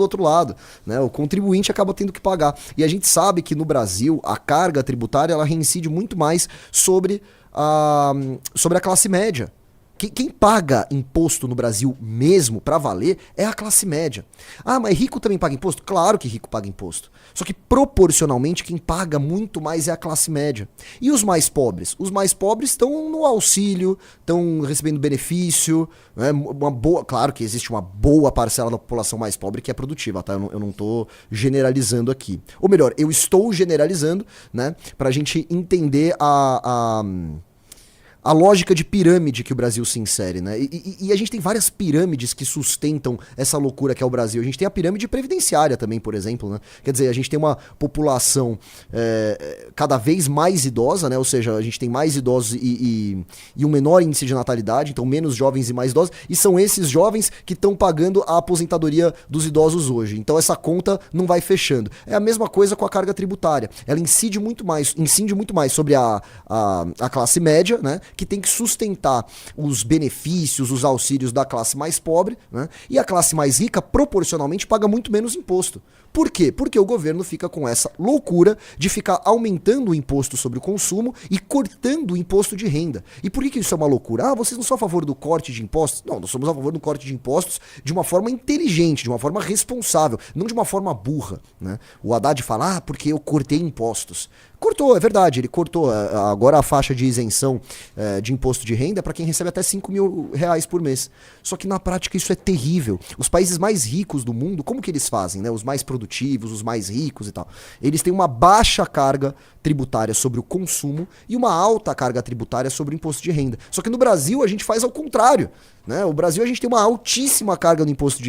do outro lado, né? O contribuinte acaba tendo que pagar. E a gente sabe que no Brasil a carga tributária ela reincide muito mais sobre a classe média. Quem paga imposto no Brasil mesmo, pra valer, é a classe média. Ah, mas rico também paga imposto? Claro que rico paga imposto. Só que proporcionalmente quem paga muito mais é a classe média. E os mais pobres? Os mais pobres estão no auxílio, estão recebendo benefício, né? Claro que existe uma boa parcela da população mais pobre que é produtiva, tá? Eu não tô generalizando aqui. Ou melhor, eu estou generalizando, né? Pra gente entender a lógica de pirâmide que o Brasil se insere, né? E a gente tem várias pirâmides que sustentam essa loucura que é o Brasil. A gente tem a pirâmide previdenciária também, por exemplo, né? Quer dizer, a gente tem uma população cada vez mais idosa, né? Ou seja, a gente tem mais idosos e um menor índice de natalidade, então menos jovens e mais idosos, e são esses jovens que estão pagando a aposentadoria dos idosos hoje. Então essa conta não vai fechando. É a mesma coisa com a carga tributária. Ela incide muito mais sobre a classe média, né? Que tem que sustentar os benefícios, os auxílios da classe mais pobre, né? E a classe mais rica, proporcionalmente, paga muito menos imposto. Por quê? Porque o governo fica com essa loucura de ficar aumentando o imposto sobre o consumo e cortando o imposto de renda. E por que isso é uma loucura? Ah, vocês não são a favor do corte de impostos? Não, nós somos a favor do corte de impostos de uma forma inteligente, de uma forma responsável, não de uma forma burra, né? O Haddad fala, porque eu cortei impostos. Cortou, é verdade, ele cortou. Agora a faixa de isenção de imposto de renda é para quem recebe até 5 mil reais por mês. Só que na prática isso é terrível. Os países mais ricos do mundo, como que eles fazem, né? Os mais produtivos, os mais ricos e tal. Eles têm uma baixa carga tributária sobre o consumo e uma alta carga tributária sobre o imposto de renda. Só que no Brasil a gente faz ao contrário, né? O Brasil a gente tem uma altíssima carga do imposto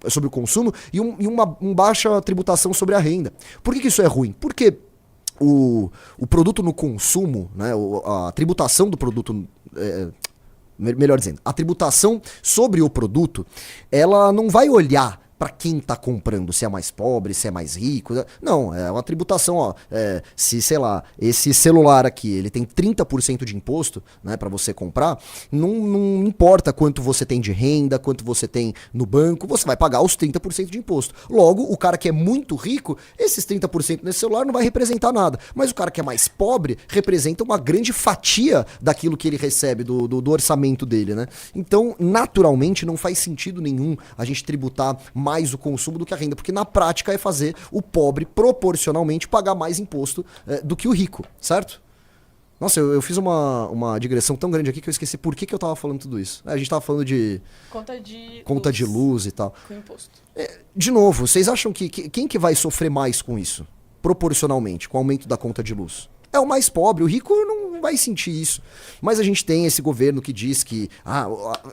sobre o consumo e uma baixa tributação sobre a renda. Por que isso é ruim? Porque o produto no consumo, né, a tributação do produto, melhor dizendo, a tributação sobre o produto, ela não vai olhar para quem tá comprando, se é mais pobre, se é mais rico. Não, é uma tributação, ó. Se, sei lá, esse celular aqui, ele tem 30% de imposto, né, para você comprar, não importa quanto você tem de renda, quanto você tem no banco, você vai pagar os 30% de imposto. Logo, o cara que é muito rico, esses 30% nesse celular não vai representar nada. Mas o cara que é mais pobre representa uma grande fatia daquilo que ele recebe do orçamento dele, né? Então, naturalmente, não faz sentido nenhum a gente tributar mais o consumo do que a renda, porque na prática é fazer o pobre proporcionalmente pagar mais imposto do que o rico, certo? Nossa, eu fiz uma digressão tão grande aqui que eu esqueci por que eu tava falando tudo isso. A gente tava falando de conta de luz e tal. Com imposto. De novo, vocês acham que quem que vai sofrer mais com isso? Proporcionalmente, com o aumento da conta de luz? É o mais pobre, o rico não vai sentir isso. Mas a gente tem esse governo que diz que...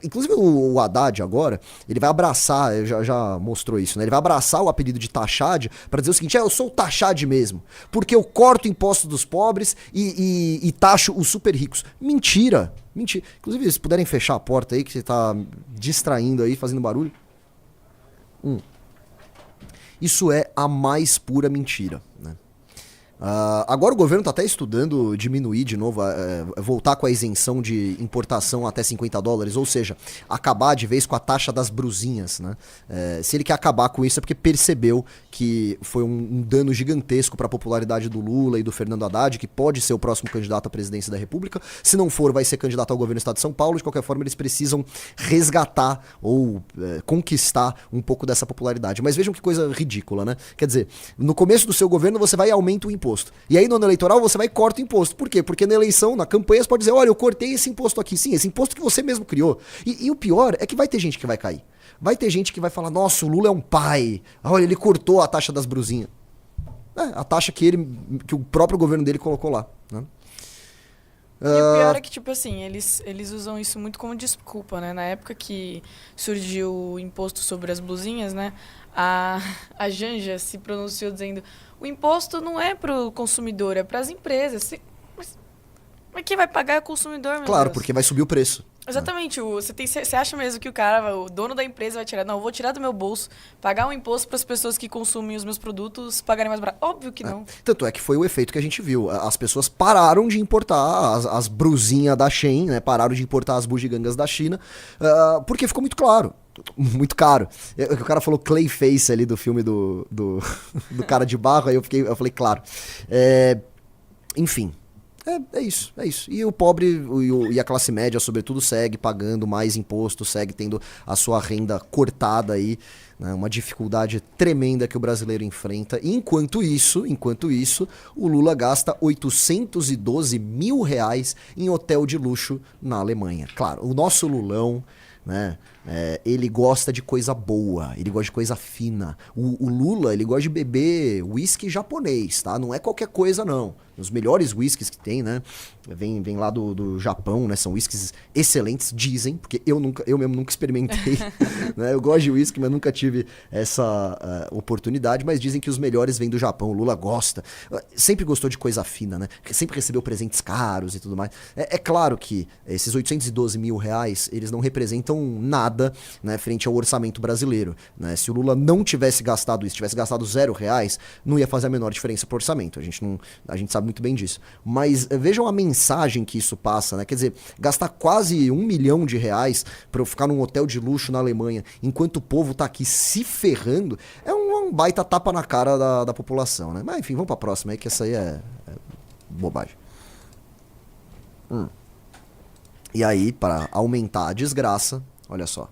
inclusive o Haddad agora, ele vai abraçar, já mostrou isso, né? Ele vai abraçar o apelido de Taxade para dizer o seguinte, eu sou o Taxade mesmo, porque eu corto impostos dos pobres e taxo os super ricos. Mentira. Inclusive, se puderem fechar a porta aí, que você tá distraindo aí, fazendo barulho. Isso é a mais pura mentira, né? Agora o governo está até estudando diminuir de novo, voltar com a isenção de importação até $50, ou seja, acabar de vez com a taxa das brusinhas, né? Se ele quer acabar com isso é porque percebeu que foi um dano gigantesco para a popularidade do Lula e do Fernando Haddad, que pode ser o próximo candidato à presidência da República. Se não for, vai ser candidato ao governo do estado de São Paulo. De qualquer forma, eles precisam resgatar ou conquistar um pouco dessa popularidade. Mas vejam que coisa ridícula, né? Quer dizer, no começo do seu governo você vai e aumenta o imposto. E aí no ano eleitoral você vai e corta o imposto. Por quê? Porque na eleição, na campanha, você pode dizer, olha, eu cortei esse imposto aqui. Sim, esse imposto que você mesmo criou. E o pior é que vai ter gente que vai cair. Vai ter gente que vai falar, nossa, o Lula é um pai. Olha, ele cortou a taxa das brusinhas. A taxa que o próprio governo dele colocou lá, né? E o pior é que, tipo assim, eles usam isso muito como desculpa, né? Na época que surgiu o imposto sobre as blusinhas, né? A Janja se pronunciou dizendo, o imposto não é pro consumidor, é pras empresas. Mas quem vai pagar é o consumidor, meu Claro, Deus. Porque vai subir o preço. Exatamente. Você acha mesmo que o dono da empresa vai tirar? Não, eu vou tirar do meu bolso, pagar um imposto para as pessoas que consumem os meus produtos pagarem mais barato. Óbvio que não. Tanto é que foi o efeito que a gente viu. As pessoas pararam de importar as brusinhas da Shein, né? Pararam de importar as bugigangas da China, porque ficou muito claro. muito caro. O cara falou Clayface ali do filme do cara de barro, aí eu falei, claro. Enfim. É isso. E o pobre e a classe média, sobretudo, segue pagando mais imposto, segue tendo a sua renda cortada aí, né? Uma dificuldade tremenda que o brasileiro enfrenta. E enquanto isso, o Lula gasta 812 mil reais em hotel de luxo na Alemanha. Claro, o nosso Lulão, né? Ele gosta de coisa boa, ele gosta de coisa fina. O Lula, ele gosta de beber uísque japonês, tá? Não é qualquer coisa, não. Os melhores whiskies que tem, né? Vem lá do Japão, né? São whiskies excelentes, dizem, porque eu mesmo nunca experimentei. Né? Eu gosto de whisky, mas nunca tive essa oportunidade. Mas dizem que os melhores vêm do Japão. O Lula gosta. Sempre gostou de coisa fina, né? Sempre recebeu presentes caros e tudo mais. É claro que esses 812 mil reais, eles não representam nada, né, frente ao orçamento brasileiro. Né? Se o Lula não tivesse gastado isso, tivesse gastado R$0, não ia fazer a menor diferença pro orçamento. A gente sabe muito bem disso. Mas vejam a mensagem que isso passa, né? Quer dizer, gastar quase R$1 milhão pra eu ficar num hotel de luxo na Alemanha, enquanto o povo tá aqui se ferrando, é um baita tapa na cara da população, né? Mas enfim, vamos pra próxima aí, que essa aí é bobagem. E aí, para aumentar a desgraça, olha só.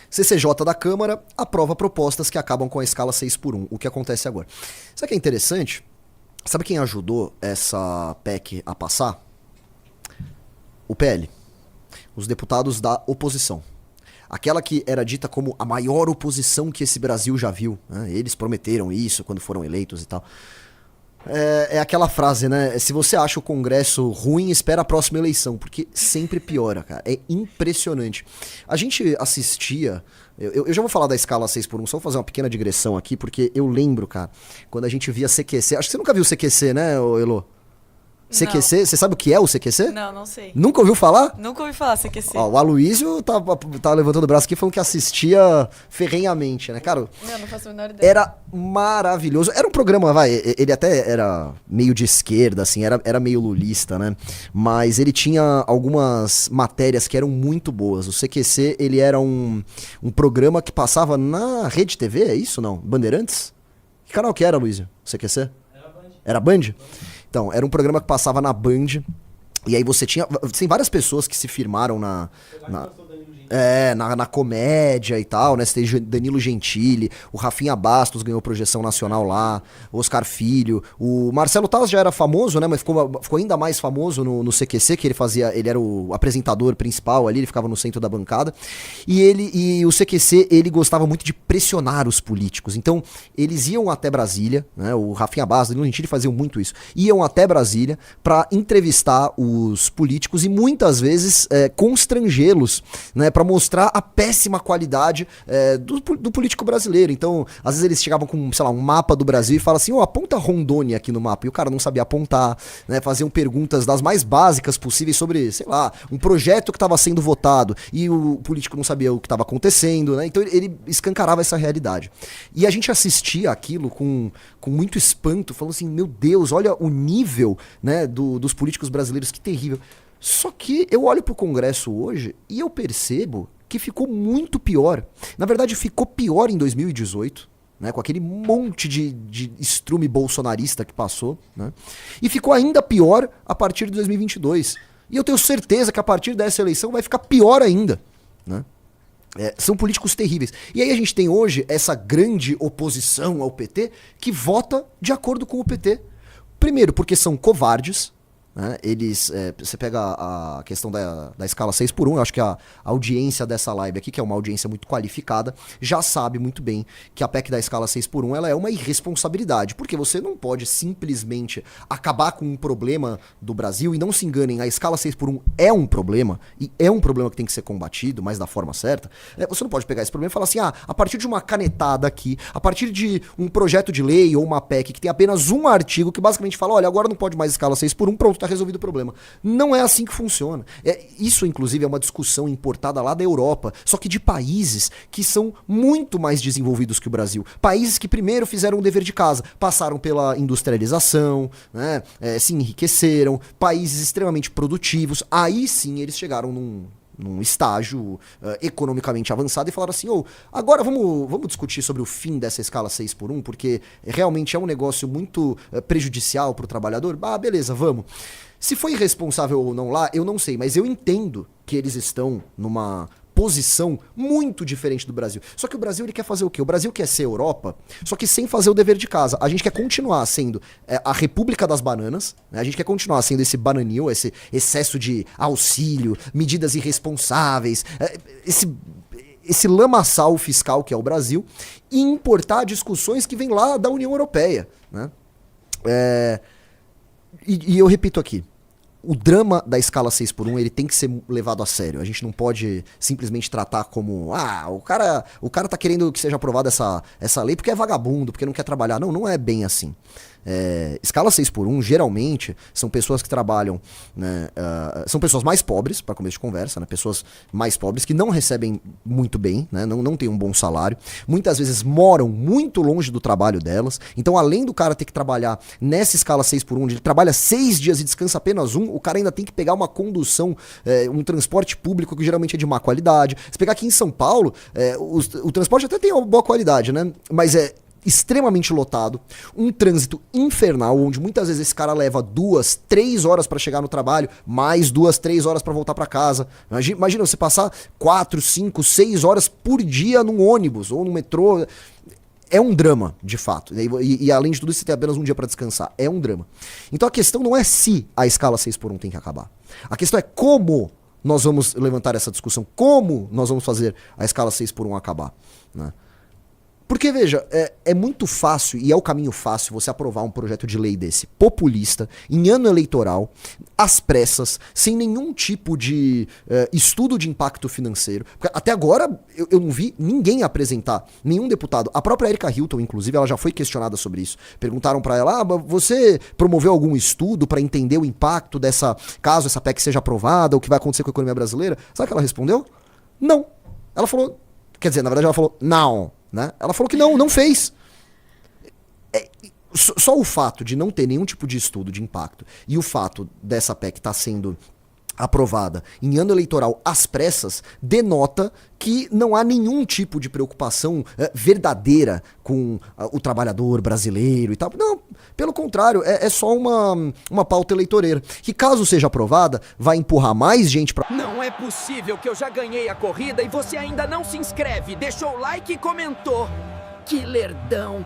CCJ da Câmara aprova propostas que acabam com a escala 6x1. O que acontece agora? Sabe o que é interessante? Sabe quem ajudou essa PEC a passar? O PL. Os deputados da oposição. Aquela que era dita como a maior oposição que esse Brasil já viu. Né? Eles prometeram isso quando foram eleitos e tal. É aquela frase, né? Se você acha o Congresso ruim, espera a próxima eleição, porque sempre piora, cara. É impressionante. A gente assistia... Eu já vou falar da escala 6x1, só vou fazer uma pequena digressão aqui, porque eu lembro, cara, quando a gente via CQC... Acho que você nunca viu CQC, né, Elô? CQC, não. Você sabe o que é o CQC? Não sei. Nunca ouviu falar? Nunca ouvi falar CQC. Ó, o Aloysio tá levantando o braço aqui falando que assistia ferrenhamente, né, cara? Não faço a menor ideia. Era maravilhoso. Era um programa, ele até era meio de esquerda, assim, era meio lulista, né? Mas ele tinha algumas matérias que eram muito boas. O CQC, ele era um programa que passava na Rede TV, é isso não? Bandeirantes? Que canal que era, Aloysio? CQC? Era Band. Era Band? Então, era um programa que passava na Band, e aí você tinha... Tem várias pessoas que se firmaram na comédia e tal, né? Você tem Danilo Gentili, o Rafinha Bastos ganhou projeção nacional lá, o Oscar Filho, o Marcelo Taz já era famoso, né? Mas ficou ainda mais famoso no CQC, que ele era o apresentador principal ali, ele ficava no centro da bancada. E o CQC, ele gostava muito de pressionar os políticos. Então, eles iam até Brasília, né? O Rafinha Bastos, o Danilo Gentili faziam muito isso. Iam até Brasília pra entrevistar os políticos e muitas vezes constrangê-los, né? Pra mostrar a péssima qualidade do político brasileiro. Então, às vezes eles chegavam com, sei lá, um mapa do Brasil e falavam assim, aponta Rondônia aqui no mapa. E o cara não sabia apontar, né? Faziam perguntas das mais básicas possíveis sobre, sei lá, um projeto que estava sendo votado e o político não sabia o que estava acontecendo, né? Então ele escancarava essa realidade. E a gente assistia aquilo com muito espanto, falando assim, meu Deus, olha o nível, né, dos políticos brasileiros, que terrível. Só que eu olho pro Congresso hoje e eu percebo que ficou muito pior. Na verdade, ficou pior em 2018, né, com aquele monte de estrume bolsonarista que passou, né, e ficou ainda pior a partir de 2022. E eu tenho certeza que a partir dessa eleição vai ficar pior ainda, né? São políticos terríveis. E aí a gente tem hoje essa grande oposição ao PT que vota de acordo com o PT. Primeiro, porque são covardes. Né? Você pega a questão da escala 6x1, eu acho que a audiência dessa live aqui, que é uma audiência muito qualificada, já sabe muito bem que a PEC da escala 6x1 ela é uma irresponsabilidade, porque você não pode simplesmente acabar com um problema do Brasil, e não se enganem, a escala 6x1 é um problema, e é um problema que tem que ser combatido, mas da forma certa. Você não pode pegar esse problema e falar assim, a partir de uma canetada aqui, a partir de um projeto de lei ou uma PEC que tem apenas um artigo que basicamente fala, olha, agora não pode mais escala 6x1, pronto, tá resolvido o problema. Não é assim que funciona. Isso, inclusive, é uma discussão importada lá da Europa, só que de países que são muito mais desenvolvidos que o Brasil. Países que primeiro fizeram o dever de casa, passaram pela industrialização, né, se enriqueceram, países extremamente produtivos, aí sim eles chegaram num estágio economicamente avançado e falaram assim, agora vamos discutir sobre o fim dessa escala 6x1, porque realmente é um negócio muito prejudicial para o trabalhador. Beleza, vamos. Se foi irresponsável ou não lá, eu não sei, mas eu entendo que eles estão numa posição muito diferente do Brasil. Só que o Brasil, ele quer fazer o quê? O Brasil quer ser Europa, só que sem fazer o dever de casa. A gente quer continuar sendo a República das Bananas, né? A gente quer continuar sendo esse bananil, esse excesso de auxílio, medidas irresponsáveis, esse lamaçal fiscal que é o Brasil, e importar discussões que vêm lá da União Europeia, né? E eu repito aqui, o drama da escala 6x1, ele tem que ser levado a sério. A gente não pode simplesmente tratar como o cara tá querendo que seja aprovada essa lei porque é vagabundo, porque não quer trabalhar. Não é bem assim. Escala 6x1, geralmente, são pessoas que trabalham, né, são pessoas mais pobres, para começo de conversa, né, pessoas mais pobres que não recebem muito bem, né, não têm um bom salário, muitas vezes moram muito longe do trabalho delas, então além do cara ter que trabalhar nessa escala 6x1, onde ele trabalha 6 dias e descansa apenas um, o cara ainda tem que pegar uma condução, um transporte público que geralmente é de má qualidade. Se pegar aqui em São Paulo, o transporte até tem uma boa qualidade, né, mas extremamente lotado, um trânsito infernal, onde muitas vezes esse cara leva 2, 3 horas pra chegar no trabalho, mais 2, 3 horas pra voltar pra casa. Imagina você passar 4, 5, 6 horas por dia num ônibus ou no metrô. É um drama, de fato. E além de tudo isso, você tem apenas um dia pra descansar. É um drama. Então a questão não é se a escala 6x1 tem que acabar. A questão é como nós vamos levantar essa discussão, como nós vamos fazer a escala 6x1 acabar, né? Porque, veja, é muito fácil, e é o caminho fácil, você aprovar um projeto de lei desse, populista, em ano eleitoral, às pressas, sem nenhum tipo de estudo de impacto financeiro. Porque até agora, eu não vi ninguém apresentar, nenhum deputado. A própria Erika Hilton, inclusive, ela já foi questionada sobre isso. Perguntaram pra ela, você promoveu algum estudo pra entender o impacto caso essa PEC seja aprovada, o que vai acontecer com a economia brasileira? Sabe o que ela respondeu? Não. Ela falou, quer dizer, na verdade ela falou, não. Né? Ela falou que não fez. Só o fato de não ter nenhum tipo de estudo de impacto e o fato dessa PEC estar sendo aprovada em ano eleitoral às pressas denota que não há nenhum tipo de preocupação verdadeira com o trabalhador brasileiro e tal. Não, pelo contrário, é só uma pauta eleitoreira, que caso seja aprovada, vai empurrar mais gente pra... Não é possível que eu já ganhei a corrida e você ainda não se inscreve, deixou o like e comentou. Que lerdão!